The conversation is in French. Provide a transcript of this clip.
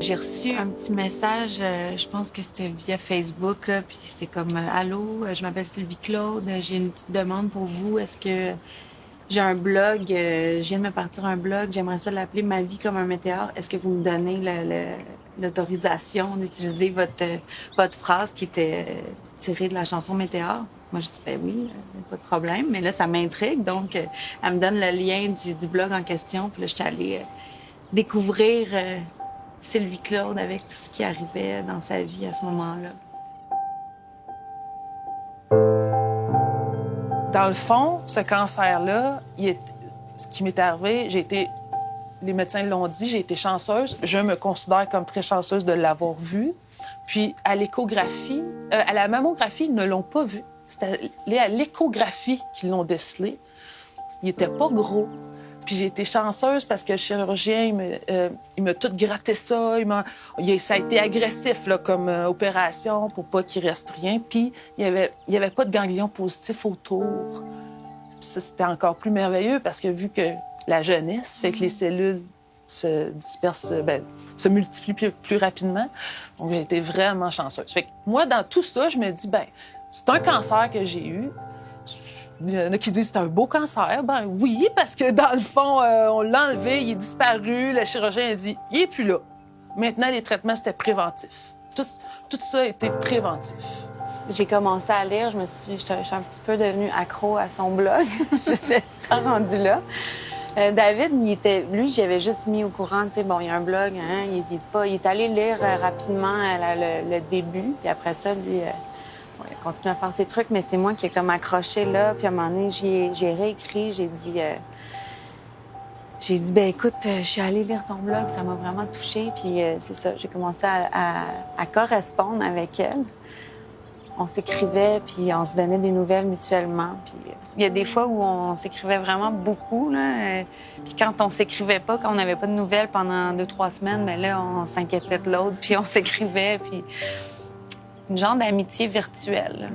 j'ai reçu un petit message, je pense que c'était via Facebook, là, puis c'est comme Allô, je m'appelle Sylvie Claude, j'ai une petite demande pour vous. Est-ce que j'ai un blog, je viens de me partir un blog, j'aimerais ça l'appeler Ma vie comme un météore. Est-ce que vous me donnez l'autorisation d'utiliser votre phrase qui était tirée de la chanson Météore? Moi, je dis, ben oui, pas de problème. Mais là, ça m'intrigue. Donc, elle me donne le lien du blog en question. Puis là, je suis allée découvrir Sylvie Claude avec tout ce qui arrivait dans sa vie à ce moment-là. Dans le fond, ce cancer-là, ce qui m'est arrivé, les médecins l'ont dit, j'ai été chanceuse. Je me considère comme très chanceuse de l'avoir vu. Puis à l'échographie, à la mammographie, ils ne l'ont pas vu. C'était à l'échographie qu'ils l'ont décelé. Il était pas gros. Puis j'ai été chanceuse parce que le chirurgien, il m'a tout gratté ça. Ça a été agressif là, comme opération pour pas qu'il reste rien. Puis il y avait pas de ganglions positifs autour. Puis ça, c'était encore plus merveilleux parce que vu que la jeunesse fait que les cellules se dispersent, se multiplient plus rapidement. Donc j'ai été vraiment chanceuse. Fait que moi, dans tout ça, je me dis, c'est un cancer que j'ai eu. Il y en a qui disent que c'est un beau cancer. Ben oui, parce que dans le fond, on l'a enlevé, il est disparu. Le chirurgien a dit, il est plus là. Maintenant, les traitements, c'était préventif. Tout ça a été préventif. J'ai commencé à lire, je suis un petit peu devenue accro à son blog. J'étais pas rendue là. David, lui, j'avais juste mis au courant, tu sais, bon, il y a un blog, hein, il est allé lire rapidement le début, puis après ça, lui, il continue à faire ses trucs, mais c'est moi qui ai comme accroché là, puis à un moment donné, j'ai réécrit, j'ai dit, ben écoute, je suis allée lire ton blog, ça m'a vraiment touchée, puis c'est ça, j'ai commencé à correspondre avec elle. On s'écrivait, puis on se donnait des nouvelles mutuellement. Puis il y a des fois où on s'écrivait vraiment beaucoup, là. Puis quand on s'écrivait pas, quand on n'avait pas de nouvelles pendant 2-3 semaines, bien là, on s'inquiétait de l'autre, puis on s'écrivait, puis une genre d'amitié virtuelle.